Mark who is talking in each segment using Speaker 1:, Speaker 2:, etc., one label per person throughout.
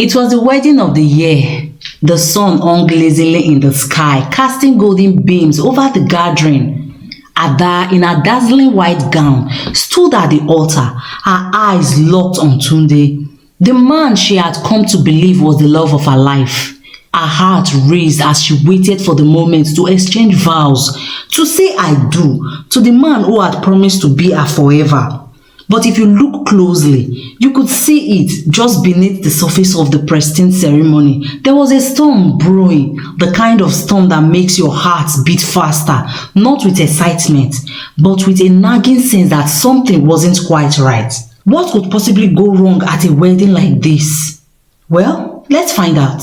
Speaker 1: It was the wedding of the year. The sun hung lazily in the sky, casting golden beams over the gathering. Ada, in a dazzling white gown, stood at the altar, her eyes locked on Tunde, the man she had come to believe was the love of her life. Her heart raced as she waited for the moment to exchange vows, to say I do to the man who had promised to be her forever. But if you look closely, you could see it just beneath the surface of the pristine ceremony. There was a storm brewing, the kind of storm that makes your heart beat faster, not with excitement, but with a nagging sense that something wasn't quite right. What could possibly go wrong at a wedding like this? Well, let's find out.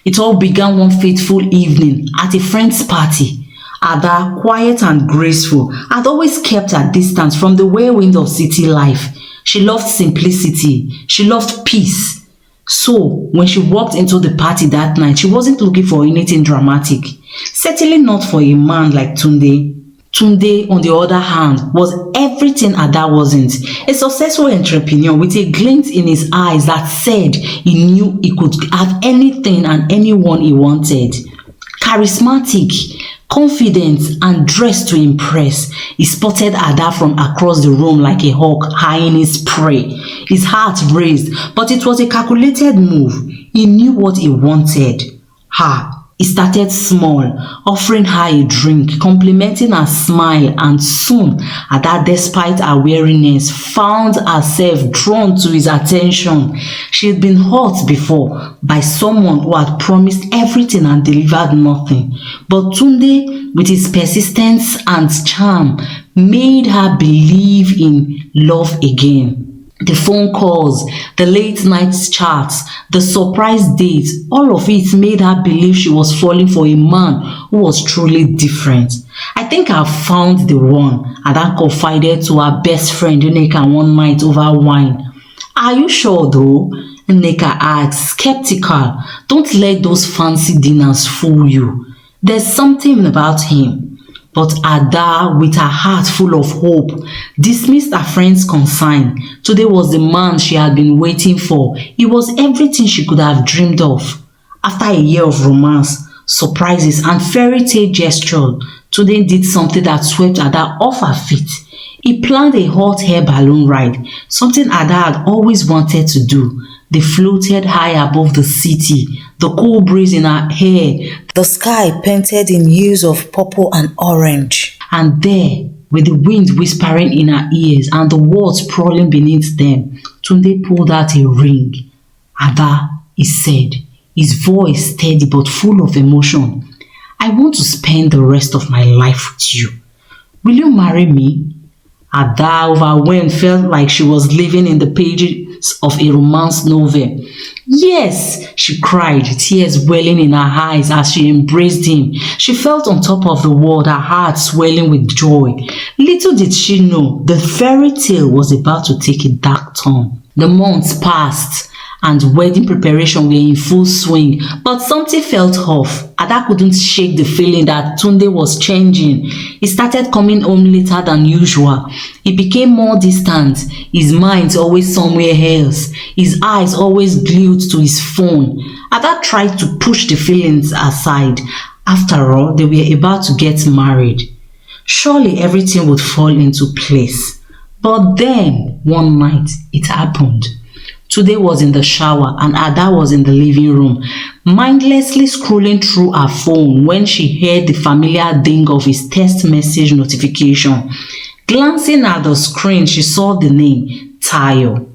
Speaker 1: It all began one fateful evening at a friend's party. Ada, quiet and graceful, had always kept her distance from the whirlwind of city life. She loved simplicity. She loved peace. So, when she walked into the party that night, she wasn't looking for anything dramatic. Certainly not for a man like Tunde. Tunde, on the other hand, was everything Ada wasn't. A successful entrepreneur with a glint in his eyes that said he knew he could have anything and anyone he wanted. Charismatic, confident and dressed to impress, he spotted Ada from across the room like a hawk eyeing his prey. His heart raced, but it was a calculated move. He knew what he wanted. Her. He started small, offering her a drink, complimenting her smile, and soon, Ada, despite her weariness, found herself drawn to his attention. She had been hurt before by someone who had promised everything and delivered nothing. But Tunde, with his persistence and charm, made her believe in love again. The phone calls, the late night chats, the surprise dates, all of it made her believe she was falling for a man who was truly different. I think I found the one, Ada confided to her best friend Nneka one night over wine. Are you sure though? Nneka asked, skeptical. Don't let those fancy dinners fool you. There's something about him. But Ada, with her heart full of hope, dismissed her friend's concern. Today was the man she had been waiting for. He was everything she could have dreamed of. After a year of romance, surprises and fairy tale gestures, Today did something that swept Ada off her feet. He planned a hot air balloon ride, something Ada had always wanted to do. They floated high above the city, the cool breeze in her hair, the sky painted in hues of purple and orange. And there, with the wind whispering in her ears and the words sprawling beneath them, Tunde pulled out a ring. Ada, he said, his voice steady but full of emotion. I want to spend the rest of my life with you. Will you marry me? Ada, overwhelmed, felt like she was living in the pages of a romance novel. Yes, she cried, tears welling in her eyes as she embraced him. She felt on top of the world, her heart swelling with joy. Little did she know, the fairy tale was about to take a dark turn. The months passed and wedding preparation were in full swing, but something felt off. Ada couldn't shake the feeling that Tunde was changing. He started coming home later than usual. He became more distant, his mind always somewhere else, his eyes always glued to his phone. Ada tried to push the feelings aside. After all, they were about to get married. Surely everything would fall into place. But then, one night, it happened. Tunde was in the shower and Ada was in the living room, mindlessly scrolling through her phone when she heard the familiar ding of his text message notification. Glancing at the screen, she saw the name, Tayo.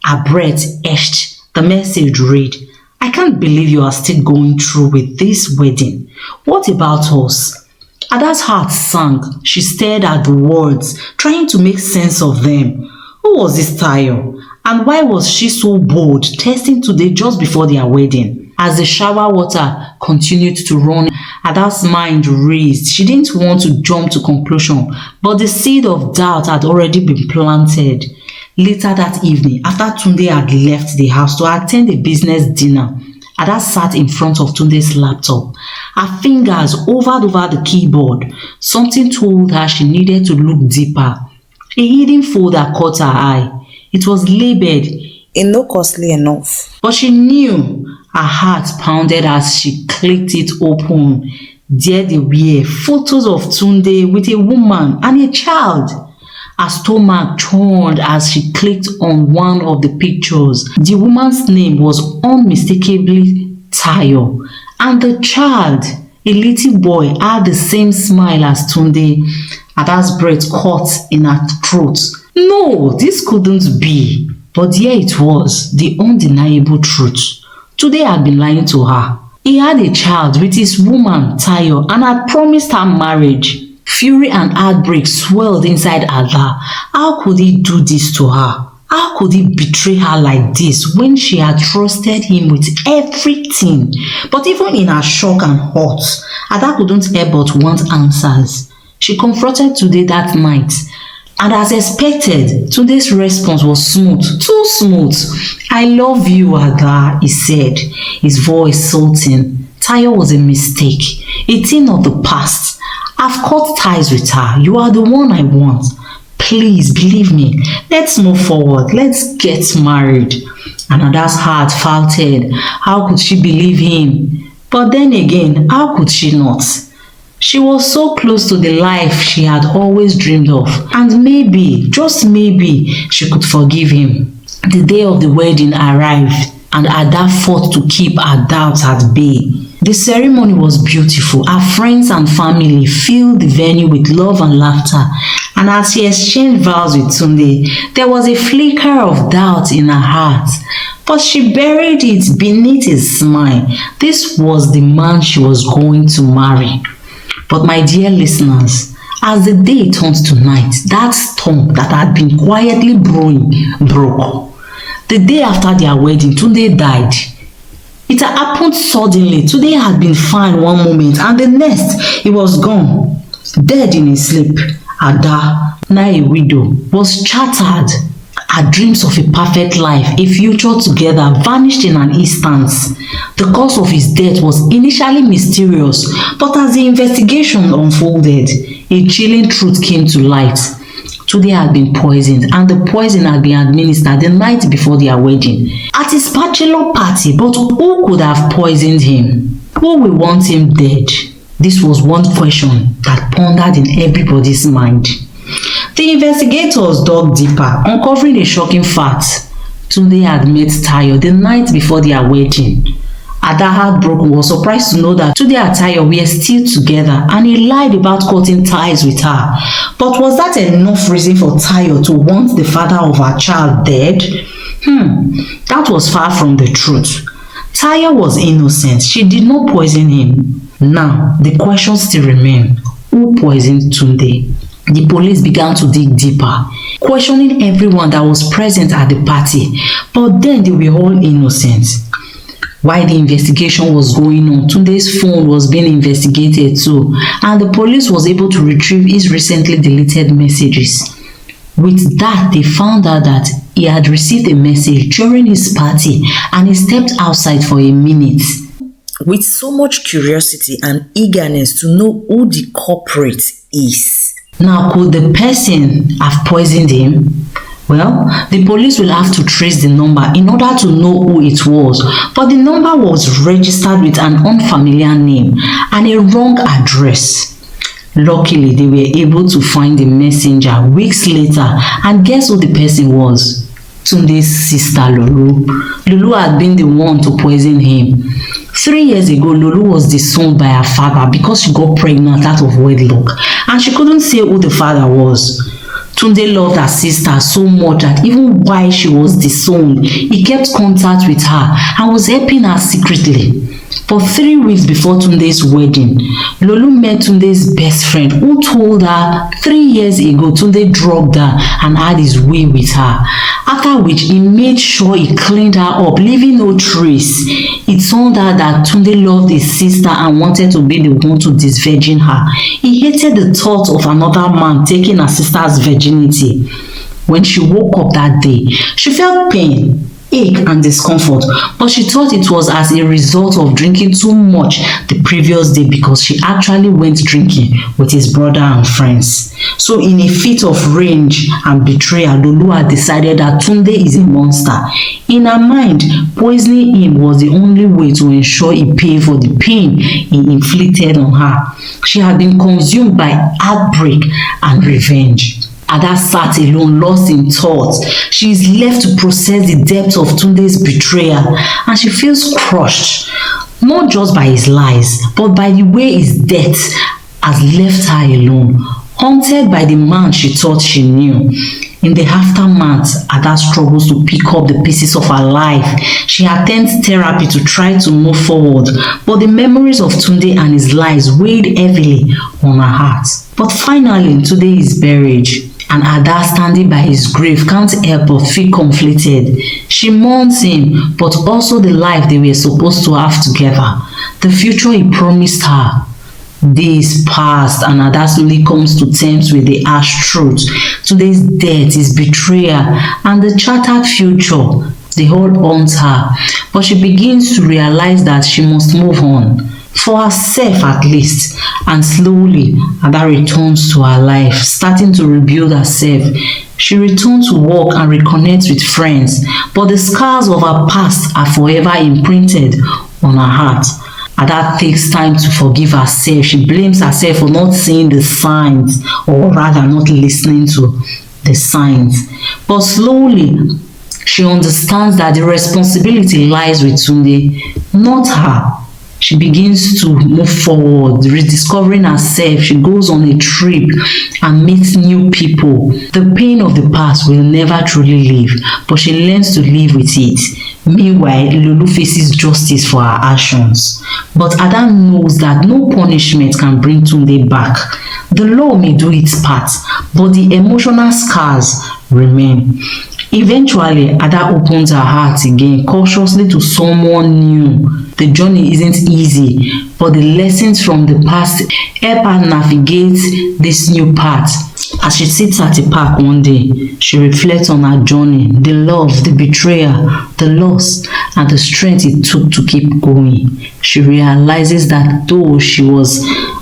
Speaker 1: Her breath etched. The message read, I can't believe you are still going through with this wedding. What about us? Ada's heart sank. She stared at the words, trying to make sense of them. Who was this Tayo? And why was she so bold, texting Tunde just before their wedding? As the shower water continued to run, Ada's mind raced. She didn't want to jump to conclusion, but the seed of doubt had already been planted. Later that evening, after Tunde had left the house to attend a business dinner, Ada sat in front of Tunde's laptop. Her fingers hovered over the keyboard. Something told her she needed to look deeper. A hidden folder caught her eye. It was labeled
Speaker 2: e no costly enough.
Speaker 1: But she knew her heart pounded as she clicked it open. There they were, photos of Tunde with a woman and a child. Her stomach churned as she clicked on one of the pictures. The woman's name was unmistakably Tayo, and the child, a little boy, had the same smile as Tunde. Ada's breath caught in her throat. No, this couldn't be. But here it was, the undeniable truth. Tunde had been lying to her. He had a child with his woman, Tayo, and had promised her marriage. Fury and heartbreak swelled inside Ada. How could he do this to her? How could he betray her like this when she had trusted him with everything? But even in her shock and hurt, Ada couldn't help but want answers. She confronted Tunde that night, and as expected, Tunde's response was smooth, too smooth. "I love you, Ada," he said, his voice salting. Tayo was a mistake, a thing of the past. I've cut ties with her. You are the one I want. Please believe me. Let's move forward. Let's get married. And Ada's heart faltered. How could she believe him? But then again, how could she not? She was so close to the life she had always dreamed of, and maybe, just maybe, she could forgive him. The day of the wedding arrived, and Ada fought to keep her doubts at bay. The ceremony was beautiful. Her friends and family filled the venue with love and laughter, and as she exchanged vows with Tunde, there was a flicker of doubt in her heart. But she buried it beneath a smile. This was the man she was going to marry. But my dear listeners, as the day turned to night, that storm that had been quietly brewing broke. The day after their wedding, Tunde died. It had happened suddenly. Tunde had been fine one moment, and the next, he was gone, dead in his sleep. Ada, now a widow, was shattered. Her dreams of a perfect life, a future together, vanished in an instant. The cause of his death was initially mysterious, but as the investigation unfolded, a chilling truth came to light. Tunde had been poisoned, and the poison had been administered the night before their wedding at his bachelor party. But who could have poisoned him? Who will want him dead? This was one question that pondered in everybody's mind. The investigators dug deeper, uncovering a shocking fact. Tunde had met Tayo the night before their wedding. Ada, heartbroken, was surprised to know that Tunde and Tayo were still together, and he lied about cutting ties with her. But was that enough reason for Tayo to want the father of her child dead? That was far from the truth. Tayo was innocent. She did not poison him. Now, the question still remains. Who poisoned Tunde? The police began to dig deeper, questioning everyone that was present at the party, but then they were all innocent. While the investigation was going on, Tunde's phone was being investigated too, and the police was able to retrieve his recently deleted messages. With that, they found out that he had received a message during his party, and he stepped outside for a minute.
Speaker 2: With so much curiosity and eagerness to know who the culprit is.
Speaker 1: Now, could the person have poisoned him? Well, the police will have to trace the number in order to know who it was, but the number was registered with an unfamiliar name and a wrong address. Luckily, they were able to find the messenger weeks later, and guess who the person was? Tunde's sister Lulu. Lulu had been the one to poison him. 3 years ago, Lulu was disowned by her father because she got pregnant out of wedlock, and she couldn't say who the father was. Tunde loved her sister so much that even while she was disowned, he kept contact with her and was helping her secretly. For 3 weeks before Tunde's wedding, Lulu met Tunde's best friend, who told her 3 years ago Tunde drugged her and had his way with her. After which, he made sure he cleaned her up, leaving no trace. It turned out that Tunde loved his sister and wanted to be the one to disvirgin her. He hated the thought of another man taking her sister's virginity. When she woke up that day, she felt pain, ache and discomfort, but she thought it was as a result of drinking too much the previous day because she actually went drinking with his brother and friends. So in a fit of rage and betrayal, Lulu had decided that Tunde is a monster. In her mind, poisoning him was the only way to ensure he paid for the pain he inflicted on her. She had been consumed by heartbreak and revenge. Ada sat alone, lost in thought. She is left to process the depth of Tunde's betrayal, and she feels crushed, not just by his lies, but by the way his death has left her alone, haunted by the man she thought she knew. In the aftermath, Ada struggles to pick up the pieces of her life. She attends therapy to try to move forward, but the memories of Tunde and his lies weighed heavily on her heart. But finally, Tunde is buried, and Ada, standing by his grave, can't help but feel conflicted. She mourns him, but also the life they were supposed to have together, the future he promised her. Days passed, and Ada slowly comes to terms with the harsh truth. Today's death, his betrayal, and the shattered future, they all haunt her. But she begins to realize that she must move on, for herself at least. And slowly, Ada returns to her life, starting to rebuild herself. She returns to work and reconnects with friends, but the scars of her past are forever imprinted on her heart. Ada takes time to forgive herself. She blames herself for not seeing the signs, or rather not listening to the signs. But slowly, she understands that the responsibility lies with Tunde, not her. She begins to move forward, rediscovering herself. She goes on a trip and meets new people. The pain of the past will never truly leave, but she learns to live with it. Meanwhile, Lulu faces justice for her actions. But Ada knows that no punishment can bring Tunde back. The law may do its part, but the emotional scars remain. Eventually, Ada opens her heart again, cautiously, to someone new. The journey isn't easy, but the lessons from the past help her navigate this new path. As she sits at a park one day, she reflects on her journey, the love, the betrayal, the loss, and the strength it took to keep going. She realizes that though she was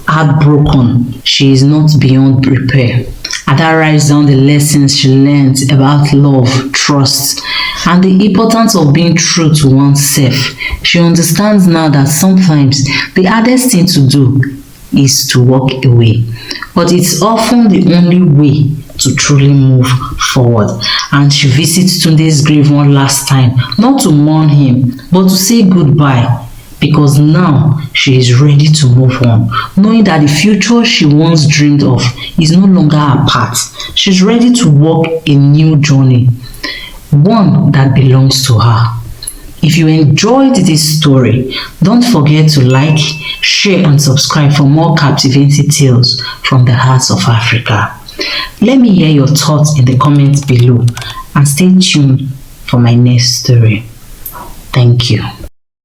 Speaker 1: heartbroken, she is not beyond repair. Ada writes down the lessons she learned about love, trust, and the importance of being true to oneself. She understands now that sometimes the hardest thing to do is to walk away, but it's often the only way to truly move forward. And she visits Tunde's grave one last time, not to mourn him, but to say goodbye, because now she is ready to move on, knowing that the future she once dreamed of is no longer her path. She's ready to walk a new journey, one that belongs to her. If you enjoyed this story, don't forget to like, share, and subscribe for more captivating tales from the hearts of Africa. Let me hear your thoughts in the comments below, and stay tuned for my next story. Thank you.